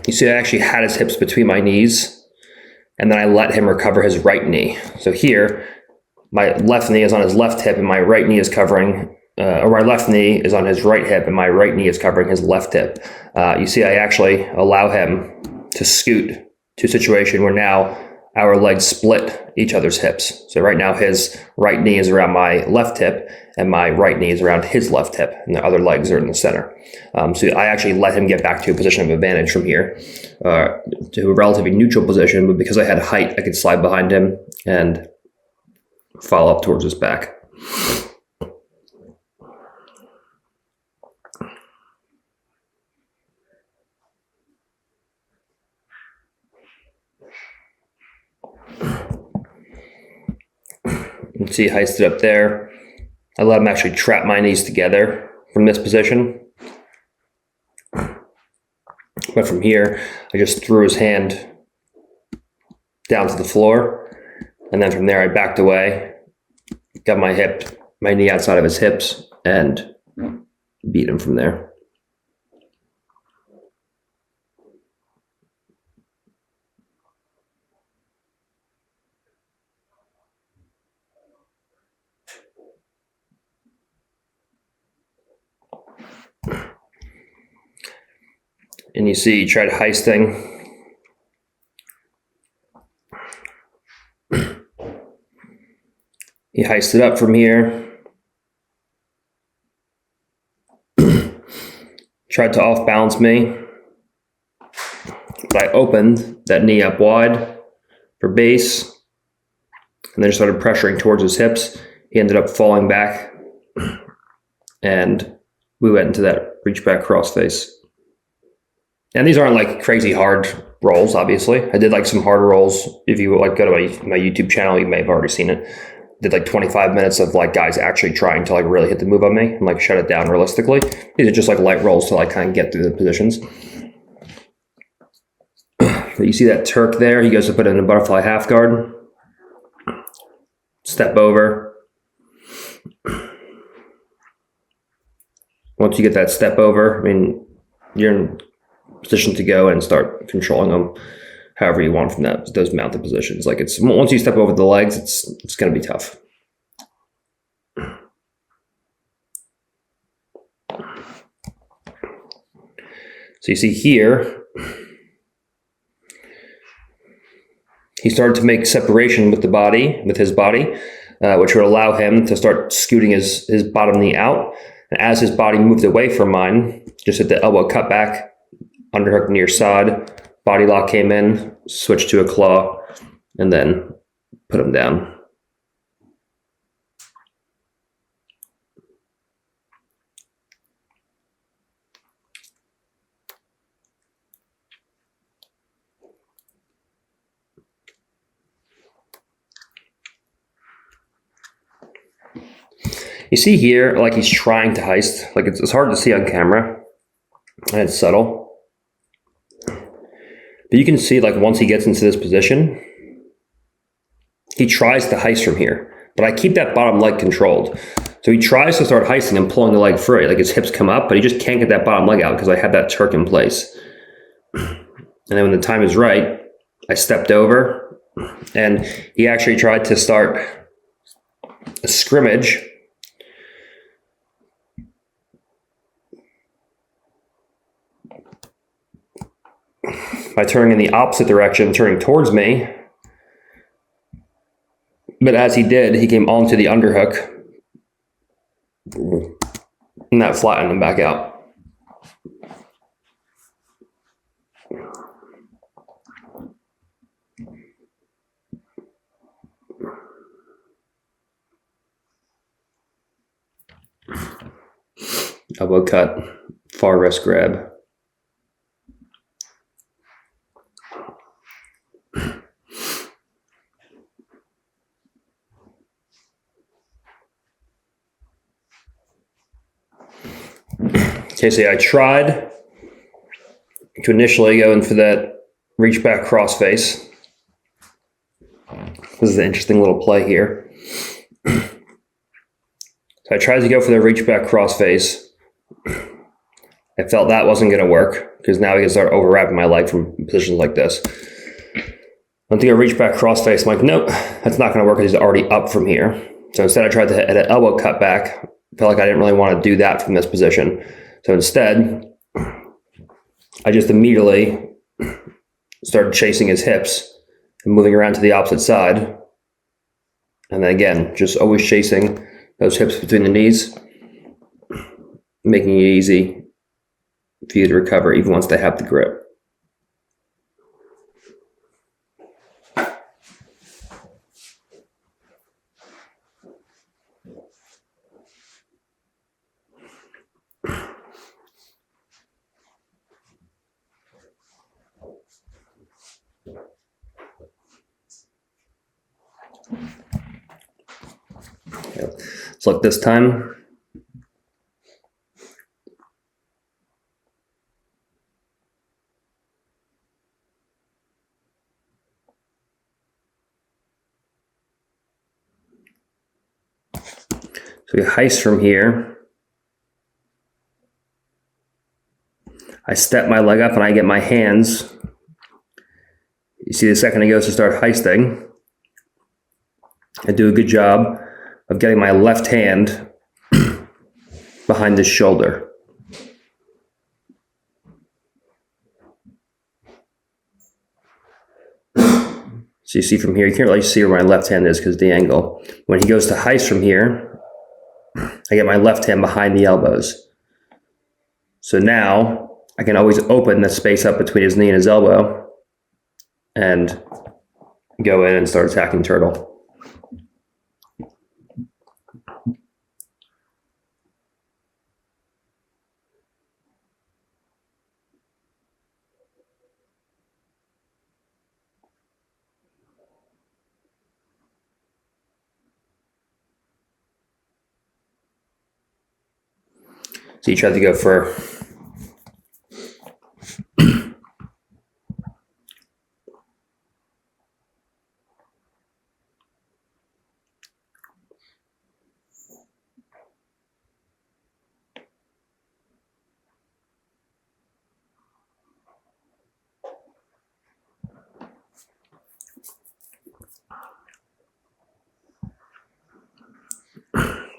You see I actually had his hips between my knees, and then I let him recover his right knee. So here, my left knee is on his left hip and my right knee is covering, or my left knee is on his right hip and my right knee is covering his left hip. You see I actually allow him to scoot to a situation where now our legs split each other's hips. So right now his right knee is around my left hip and my right knee is around his left hip, and the other legs are in the center. So I actually let him get back to a position of advantage from here, to a relatively neutral position, but because I had height, I could slide behind him and follow up towards his back. You can see heisted up there. I let him actually trap my knees together from this position. But from here, I just threw his hand down to the floor. And then from there, I backed away, got my knee outside of his hips, and beat him from there. And you see, he tried heisting. He heisted up from here. Tried to off balance me. But I opened that knee up wide for base. And then started pressuring towards his hips. He ended up falling back. And we went into that reach back crossface. And these aren't like crazy hard rolls, obviously. I did like some harder rolls. If you like go to my YouTube channel, you may have already seen it. Did like 25 minutes of like guys actually trying to like really hit the move on me and like shut it down realistically. These are just like light rolls to like kind of get through the positions. But you see that Turk there? He goes to put in a butterfly half guard. Step over. Once you get that step over, I mean, you're in position to go and start controlling them however you want from those mounted positions. Like it's once you step over the legs, it's going to be tough. So you see here, he started to make separation with his body, which would allow him to start scooting his bottom knee out. And as his body moved away from mine, just at the elbow cut back, underhook near side, body lock came in, switched to a claw, and then put him down. You see here, like he's trying to heist. Like it's hard to see on camera, and it's subtle. But you can see, like, once he gets into this position, he tries to heist from here. But I keep that bottom leg controlled. So he tries to start heisting and pulling the leg free. Like his hips come up, but he just can't get that bottom leg out because I have that Turk in place. And then when the time is right, I stepped over. And he actually tried to start a scrimmage. By turning in the opposite direction, turning towards me. But as he did, he came onto the underhook. And that flattened him back out. Elbow cut, far wrist grab. Okay, so I tried to initially go in for that reach back crossface. This is an interesting little play here. So I tried to go for the reach back crossface. I felt that wasn't going to work because now he can start overwrapping my leg from positions like this. I think I reached back crossface. I'm like, nope, that's not going to work because he's already up from here. So instead I tried to hit an elbow cut back. Felt like I didn't really want to do that from this position. So instead, I just immediately started chasing his hips and moving around to the opposite side. And then again, just always chasing those hips between the knees, making it easy for you to recover even once they have the grip. So look, this time, so we heist from here. I step my leg up and I get my hands. You see the second he goes to start heisting, I do a good job of getting my left hand behind his shoulder. So you see from here, you can't really see where my left hand is because of the angle. When he goes to heist from here, I get my left hand behind the elbows. So now I can always open the space up between his knee and his elbow and go in and start attacking turtle. So you tried to go for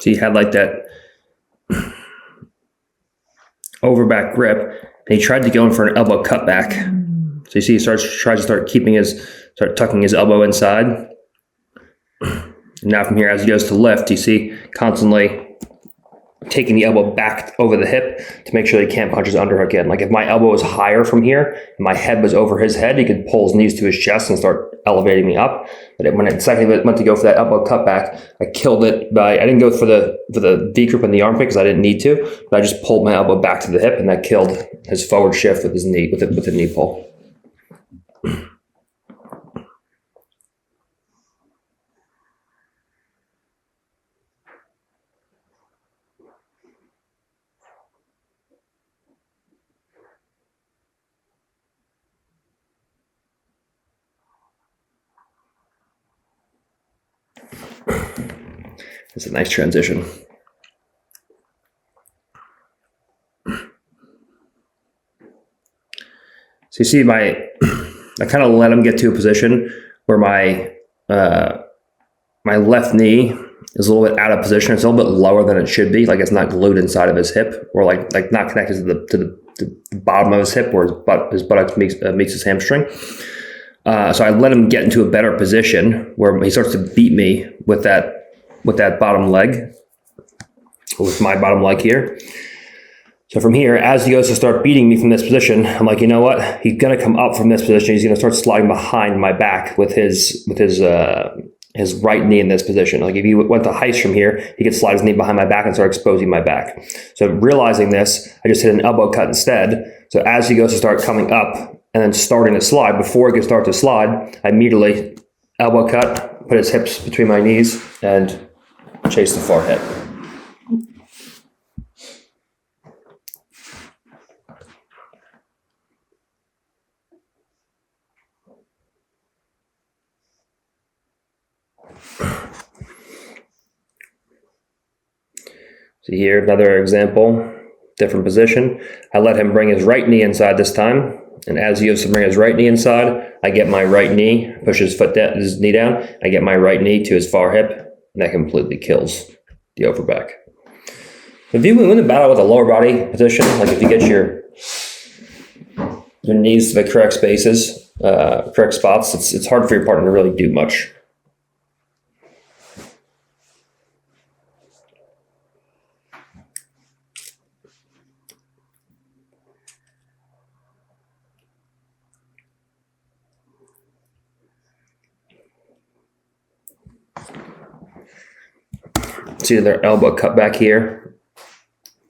so you had like that over back grip, and he tried to go in for an elbow cutback. So you see he tries to start tucking his elbow inside. And now from here, as he goes to lift, you see constantly taking the elbow back over the hip to make sure he can't punch his underhook in. Like if my elbow was higher from here and my head was over his head, he could pull his knees to his chest and start elevating me up. But when it secondly went to go for that elbow cutback, I killed it by, I didn't go for the V grip in the armpit because I didn't need to, but I just pulled my elbow back to the hip and that killed his forward shift with his knee, with the knee pull. It's a nice transition. So you see I kind of let him get to a position where my left knee is a little bit out of position. It's a little bit lower than it should be. Like it's not glued inside of his hip, or like not connected to the bottom of his hip where his buttock meets his hamstring. So I let him get into a better position where he starts to beat me with that bottom leg, with my bottom leg here. So from here, as he goes to start beating me from this position, I'm like, you know what? He's gonna come up from this position. He's gonna start sliding behind my back with his right knee in this position. Like if he went to heist from here, he could slide his knee behind my back and start exposing my back. So realizing this, I just hit an elbow cut instead. So as he goes to start coming up and then starting to slide, before he can start to slide, I immediately elbow cut, put his hips between my knees, and chase the far hip. So here, another example different position. I let him bring his right knee inside this time. And as he goes to bring his right knee inside, I get my right knee, push his knee down. I get my right knee to his far hip, and that completely kills the overback. If you win the battle with a lower body position, like if you get your knees to the correct spaces, correct spots, it's hard for your partner to really do much. See their elbow cut back here,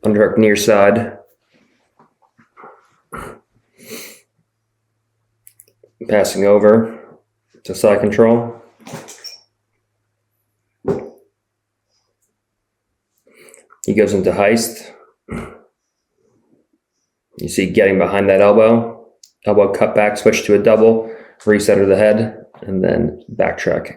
underhook near side. Passing over to side control. He goes into heist. You see getting behind that elbow cut back, switch to a double, reset of the head, and then backtrack.